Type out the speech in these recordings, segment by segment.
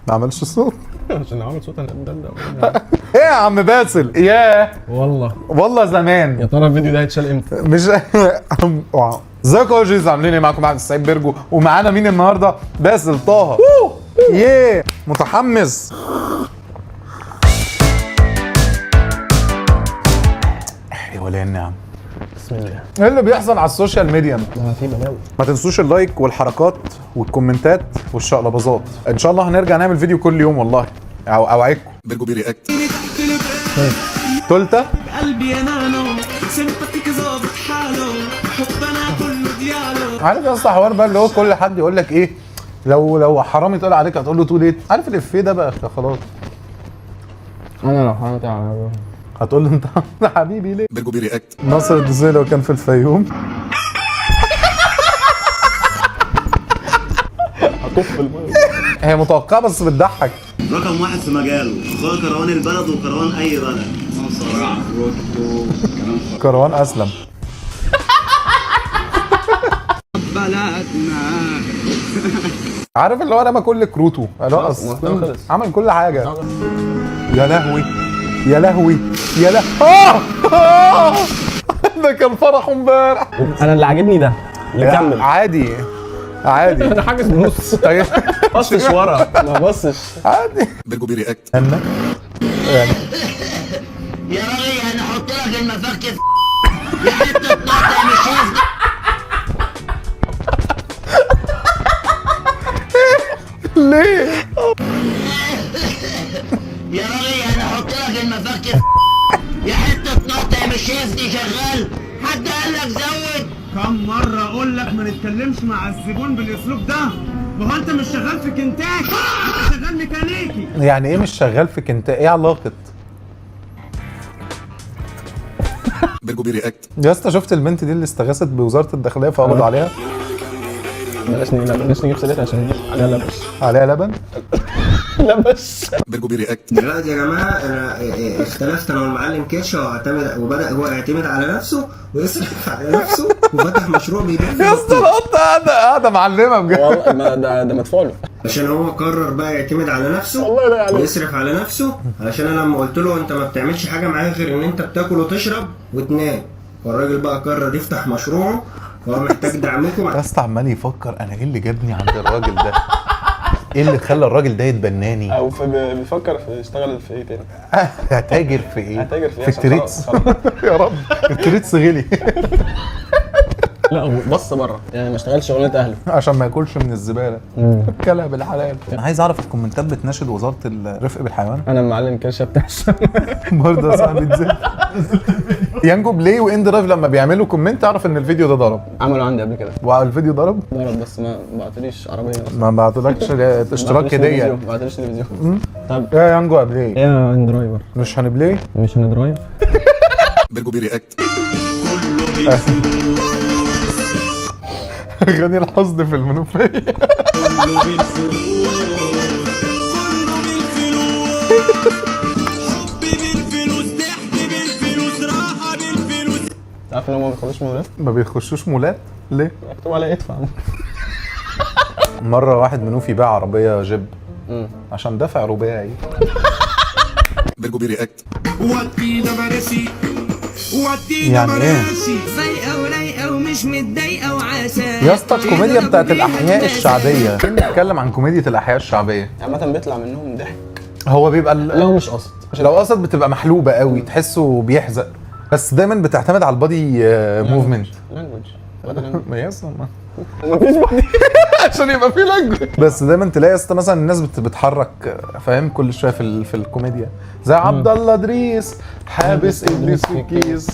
ما عملش صوت عشان عامل صوت انا ايه يا عم باسل؟ ياه والله زمان. يا ترى الفيديو ده هيتشال امتى؟ مش ازيكم يا جيز، عاملين ايه؟ معاكم احمد السعيد بيرجو، ومعانا مين النهارده؟ باسل طه. ياه متحمس. يا ولا النعم. بسم الله. ايه اللي بيحصل على السوشيال ميديا؟ في بلاوي. ما تنسوش اللايك والحركات والكومنتات والشقلباظات. ان شاء الله هنرجع نعمل فيديو كل يوم والله، اوعدكم. بيرجو بيرياكت. تولته قلبي يا نانو سمتك ظابط حاله حبنا كله دياله. عارف يا اسطى حوار بقى اللي هو كل حد يقول لك ايه، لو حرامي طلع عليك هتقول له تو ليت. عارف الافيه ده بقى خلاص. انا لو حرمت على هتقول له انت حبيبي ليه؟ بيرجو بيرياكت. ناصر الدسوقي لو كان في الفيوم هطف الميه. هي متوقعه بس بتضحك. رقم واحد في مجاله، اخويا كروان البلد وكروان اي بلد. كروان اسلم. بلدنا عارف اللي هو رمى كل كروته، خلص. عمل كل حاجه. يا لهوي يا لهوي يا لهوي ده كان فرح امبارح. انا اللي عاجبني ده اللي كمل عادي عادي. انا حاجز نص بصش ورا ما بصش عادي. بيرجو بيرياكت. يعني يا راجل هنحط لك المفك في حته قطع مش شايف. ليه؟ يا راجل هنحط لك المفك في يا حته قطع مش شايف دي شغال. حد قال لك زود؟ كم مرة اقول لك ما نتكلمش مع الزبون بالاسلوب ده؟ ما هو انت مش شغال في كنتاكي، انت شغال ميكانيكي. يعني ايه مش شغال في كنت؟ ايه علاقه؟ بيرجو بيرياكت. يا اسطى شفت البنت دي اللي استغاثت بوزاره الداخليه فقبضوا عليها؟ بلاش نجيب سيرتها عشان عليها لبش. عليها لبن؟ لبش. بيرجو بيرياكت. دلوقتي يا جماعه انا اختلفت انا والمعلم كيتشا وبدا هو يعتمد على نفسه ويصرف على نفسه وفتح مشروع بيبيع يا اسطى القطه قاعده معلمه بجد. والله ما ده مدفوع له عشان هو قرر بقى يعتمد على نفسه والله لا عليك. ويصرف على نفسه. علشان انا لما قلت له انت ما بتعملش حاجه معايا غير ان انت بتاكل وتشرب وتنام، فالراجل بقى قرر يفتح مشروعه وهو محتاج دعمكم. يا اسطى عمال يفكر انا ايه اللي جابني عند الراجل ده؟ ايه اللي خلى الراجل ده يتبناني؟ او بيفكر في يشتغل في ايه تاني؟ هتاجر في ايه؟ هتاجر في ايه؟ في التريتس. يا رب التريتس غلي. لا هو بص بره يعني ما اشتغلش شغلانه اهله عشان ما ياكلش من الزباله. كلها بالحلال. انا عايز اعرف الكومنتات بتناشد وزاره الرفق بالحيوان. انا المعلم كرشه بتاع برضه يا صاحبي اتزل. يانجو بلاي وان درايف لما بيعملوا كومنت اعرف ان الفيديو ده ضرب. عملوا عندي قبل كده والفيديو ضرب بس ما بعتليش عربيه اصلا. ما بعتلكش اشتراك هديه. ما بعتليش تلفزيون. طب يا يانجو بلاي ايه يا درايفر مش هنبلاي؟ مش هندرايف. بيرجو بيرياكت. غني الحزن في المنوفيه. كله بالفلوس حب بالفلوس ضحك بالفلوس راحة بالفلوس. عارف ان هم ما بيخلوش مولات؟ ما بيخشوش مولات ليه؟ مكتوب عليه ادفع. مره واحد منوفي باع عربيه جيب عشان دفع رباعي. بيرجو بيرياكت. ودينا مراسي ودينا يعني ايه؟ مراسي فايقة ورايقة ومش متضايقة وعسى. يا اسطى الكوميديا بتاعت الاحياء الشعبيه. بنتكلم عن كوميديا الاحياء الشعبيه. عامة بيطلع منهم ضحك هو بيبقى لو مش قصد. لو قصد بتبقى محلوبه قوي تحسه بيحزق، بس دايما بتعتمد على البادي موفمنت. لانجوج. مفيش بادي عشان يبقى في لانجوج. بس دايما تلاقي يا اسطى مثلا الناس بتتحرك فاهم كل شويه في الكوميديا زي عبد الله ادريس حابس ابليس في كيس.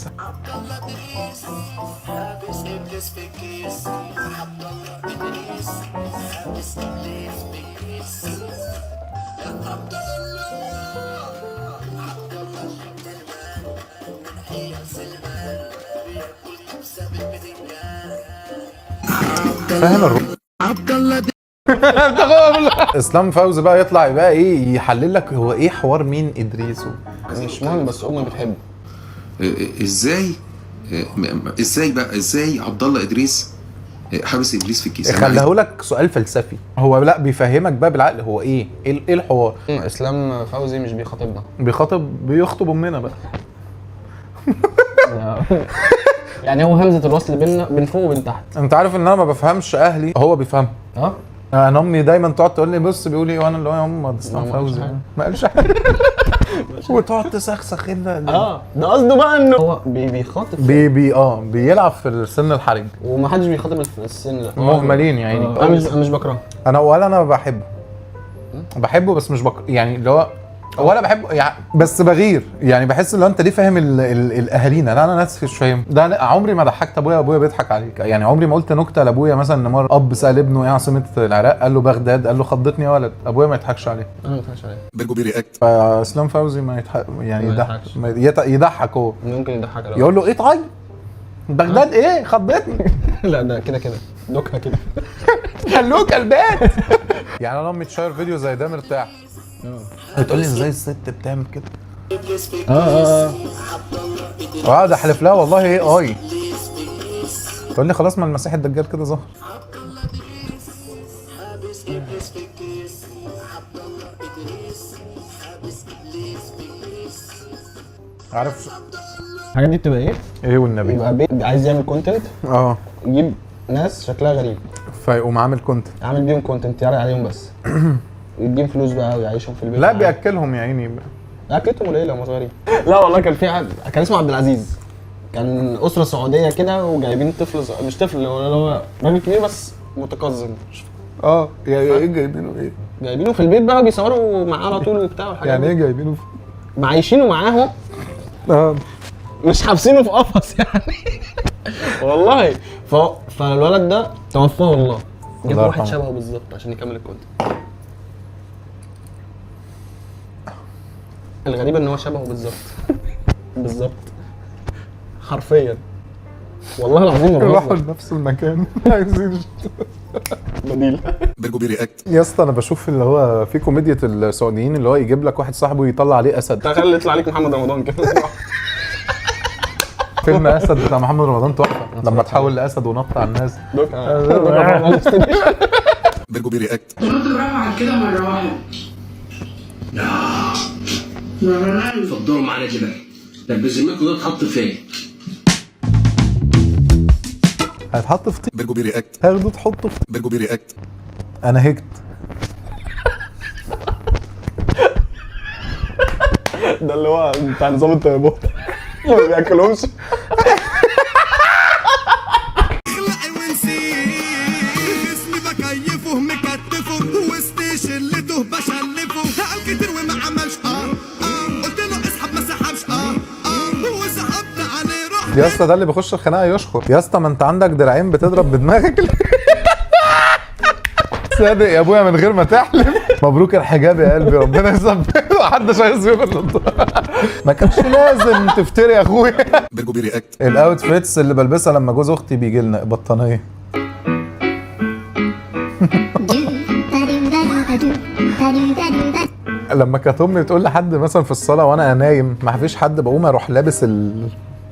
فاهم عبد الله اسلام فوزي بقى يطلع يبقى ايه يحلل لك هو ايه حوار مين ادريس مش مهم بس هم بتحبوا. ازاي ازاي بقى ازاي عبد الله ادريس حابس ابليس في الكيس. خليه لك سؤال فلسفي. هو لا بيفهمك بقى بالعقل هو ايه الحوار. اسلام فوزي مش بيخاطبنا. بيخطب امنا بقى. يعني هو همزه الوصل بيننا بين فوق وبين تحت. انت عارف ان انا ما بفهمش اهلي، هو بيفهم. انا امي دايما تقعد تقول لي بص بيقول ايه، وانا اللي هو يا ام ده اسلام فوزي ما قالش حاجه. وتقعد تسخسخ كده. ده قصده بقى انه هو بيخاطب بيلعب في السن الحرج، ومحدش بيخاطب في السن ده. مهملين يا عيني. انا مش بكرهه. انا بحبه بس مش يعني اللي هو ولا بحبه يعني، بس بغير يعني. بحس ان انت ليه فاهم الاهالينا. لا انا ناس مش فاهم ده. عمري ما ضحكت ابويا بيضحك عليك يعني. عمري ما قلت نكته لابويا مثلا ان مره اب سال ابنه ايه عاصمه العراق، قال له بغداد، قال له خضتني يا ولد. ابويا ما يضحكش عليه. انا ما بضحكش عليه. بيرجو بيرياكت. فاسلام فوزي ما يضحك يعني، يضحك هو ممكن يضحك يقول له ايه طيب بغداد ايه خضتني. لا ده كده نكته كده. خلوه كلبات. يعني انا امي تشير فيديو زي ده مرتاح. بتقول لي ازاي الست بتعمل كده. اقعد احلف لها والله ايه تقول لي خلاص ما المسيح الدجال كده ظهر. عارف الحاجات دي بتبقى ايه والنبي يبقى عايز يعمل كونتنت. يجيب ناس شكلها غريب فيقوم عامل كونتنت، عامل بيهم كونتنت يعرض عليهم بس. يديهم فلوس بقى ويعيشهم في البيت. لا بياكلهم يا عيني. اكلتهم قليله هم صغيرين. لا والله كان في حد كان اسمه عبد العزيز، كان اسره سعوديه كده وجايبين طفل مش طفل، هو راجل كبير بس متقزم. يعني ايه جايبينه ايه؟ جايبينه في البيت بقى بيصوروا معاه على طول وبتاع والحاجات. يعني ايه جايبينه معايشينه معاهم. مش حابسينه في قفص يعني. والله فالولد ده توفاه الله، جاب واحد شبهه بالظبط عشان يكمل الكونتنت. الغريب ان هو شبهه بالظبط حرفيا والله العظيم. راحوا لنفس المكان عايزين بديل. بيرجو بيرياكت. يا اسطى انا بشوف اللي هو في كوميديا السعوديين اللي هو يجيب لك واحد صاحبه يطلع عليه اسد. تخيل يطلع عليك محمد رمضان كده. فيلم اسد بتاع محمد رمضان تحفه لما تحول لاسد ونط على الناس. بيرجو بيرياكت. برافو على كده مره واحده. اتفضلوا معانا كده. طب بذمتكم ده اتحط فين؟ هيتحط في طين. بيرجو بيرياكت. هاخده تحطه في بيرجو بيرياكت. انا هكت. ده اللي هو بتاع نظام الطيبات ما بياكلهمش. اخلقي ونسيب اسمي بكيفه مكتفه وسط شلته بشلفه قال كتير وما عملش قلت له اسحب ما سحبش وسحبت عليه روح. يا اسطى ده اللي بيخش الخناقه يشخر. يا اسطى ما انت عندك دراعين بتضرب بدماغك. صادق يا ابويا من غير ما تحلف. مبروك الحجاب يا قلبي ربنا يثبته. محدش هيسيبك. ما كانش لازم تفتري يا اخويا. بيرجو بيرياكت. الاوتفيتس اللي بلبسها لما جوز اختي بيجي لنا بطانيه. لما كانت امي تقول لحد مثلا في الصاله وانا نايم ما فيش حد، بقوم اروح لابس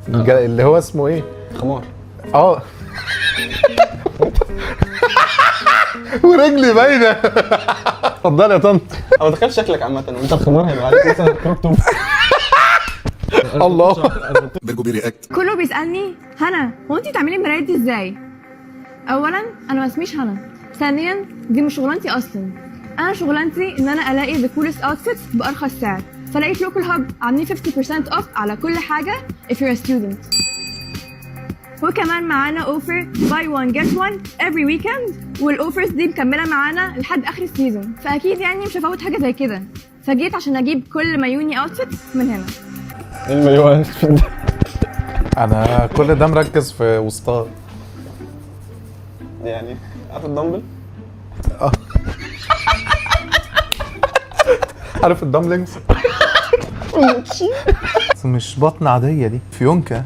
اللي هو اسمه ايه؟ خمار. ورجلي باينه. اتفضل يا طنط. انا متخيل شكلك عامه وانت الخمار هيبقى عليك مثلا كروب توب. الله. بيرجو بيرياكت. كله بيسألني هنا هو انتي بتعملي المرايات دي ازاي؟ اولا انا ما اسميش هنا، ثانيا دي مش شغلانتي اصلا. انا شغلانتي ان انا الاقي the coolest outfits بارخص سعر، فلاقيت لوكال هاب عاملين 50% off على كل حاجه if you're a student. وكمان معانا اوفر buy one get one every weekend، والاوفرز دي مكمله معانا لحد اخر السيزون، فاكيد يعني مش هفوت حاجه زي كده، فجيت عشان اجيب كل مايوني اوتفيتس من هنا. المايوه انا كل ده مركز في وسطها يعني. عارف الدمبل؟ عارف الدمبلينجز؟ مش بطن عاديه دي، فيونكه.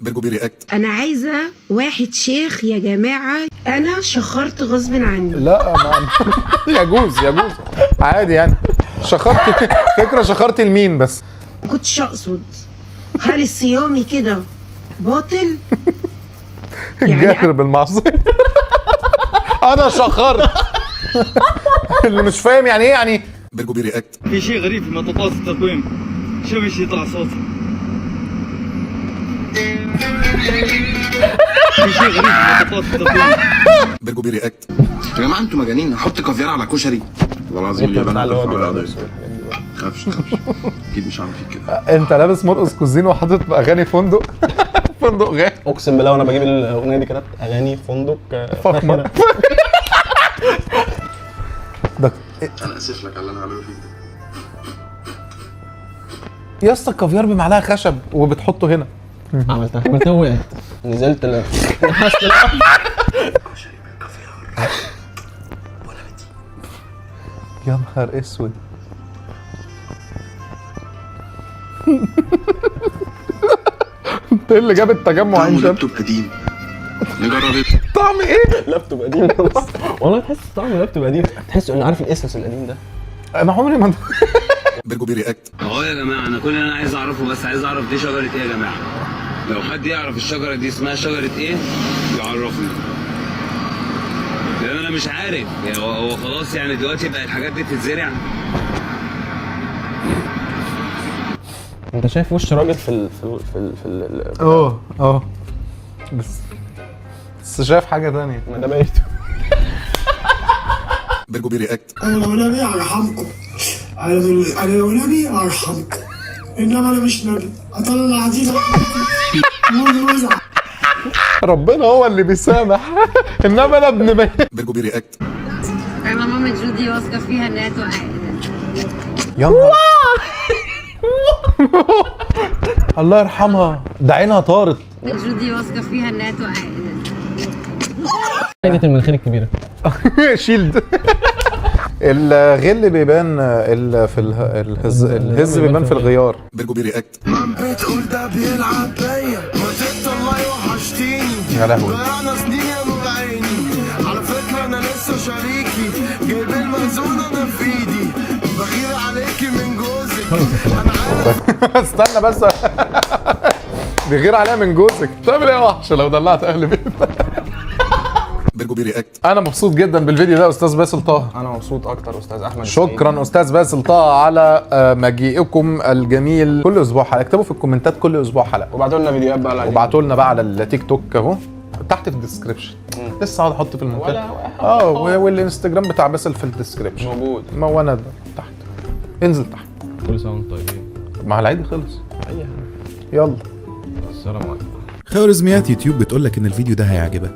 بيرجو بيرياكت. انا عايزه واحد شيخ يا جماعه، انا شخرت غصب عني. لا يجوز عادي يعني. شخرت فكره، شخرت لمين بس؟ كنتش اقصد. هل الصيامي كده باطل؟ جاهر بالمعصيه. انا شخرت. اللي مش فاهم يعني ايه يعني برجو بيرياكت. في شيء غريب في مطاطات التقويم. شوف ايش يطلع صوتي. في شيء غريب في مطاطات التقويم. برجو بيرياكت. يا جماعه انتوا مجانين، هحط كافيار على كشري والله العظيم يا بنات خافش اكيد مش هعمل فيك كده. انت لابس مرقص كوزين وحاطط اغاني فندق. فندق غالي. اقسم بالله وانا بجيب الاغنيه دي كتبت اغاني فندق فخمه. ده انا اسف لك على اللي انا هعمله فيك يا اسطى الكافيار بمعلقه خشب وبتحطه هنا. عملتها وقعت نزلت يا نهار اسود. انت اللي جاب التجمع عين شمس. لابتوب قديم نجرب ايه؟ طعم ايه؟ لابتوب قديم. والله تحس طعم لابتوب قديم، تحس انه عارف الاسس القديم ده. انا عمري ما برجو بيرياكت. اهو يا جماعه، انا كل اللي انا عايز اعرفه بس عايز اعرف دي شجره ايه يا جماعه. لو حد يعرف الشجره دي اسمها شجره ايه يعرفني، لان انا مش عارف. يعني هو خلاص يعني دلوقتي بقى الحاجات دي تتزرع. انت شايف وش راجل في اه بس شايف حاجه ثانيه. ما ده بقيته. برجو بيرياكت. انا لو نبي ارحمكم. انا لو نبي ارحمكم. انما انا مش نبي. اطلع عزيز وزع. ربنا هو اللي بيسامح. انما انا ابن بيت. برجو بيرياكت. انا ماما جودي واثقه فيها انها تقع. يا نهار. الله يرحمها، ده عينها طارت. جودي واثقه فيها انها تقع. حاجه المناخير الكبيره. شيلد. الغل بيبان في الهز بيبان في الغيار. برجو بيرياكت. بتقول ده بيلعب بيا وانت الله وحشتيني. يا لهوي. ضيعنا سنين يا نور عيني. على فكره انا لسه شريكي. جايب المخزون انا في ايدي. بغير عليكي من جوزك. انا عارف. استنى بس. بيغير عليها من جوزك. تعمل ايه يا وحش لو دلعت اهل بيتك؟ برجو بيرياكت. انا مبسوط جدا بالفيديو ده استاذ باسل طه. انا مبسوط اكتر استاذ احمد. شكرا استاذ باسل طه على مجيئكم الجميل. كل اسبوع حلقه. اكتبوا في الكومنتات كل اسبوع حلقه. وابعتوا لنا فيديوهات بقى. وابعتوا لنا بقى على التيك توك اهو تحت في الديسكربشن. لسه هقعد احط في المنتدى. والانستجرام بتاع باسل في الديسكربشن موجود. ما هو انا تحت. انزل تحت. كل سنه وانتم طيبين. مع العيد خلص. اي يلا السلام عليكم. خوارزميات يوتيوب بتقولك ان الفيديو ده هيعجبك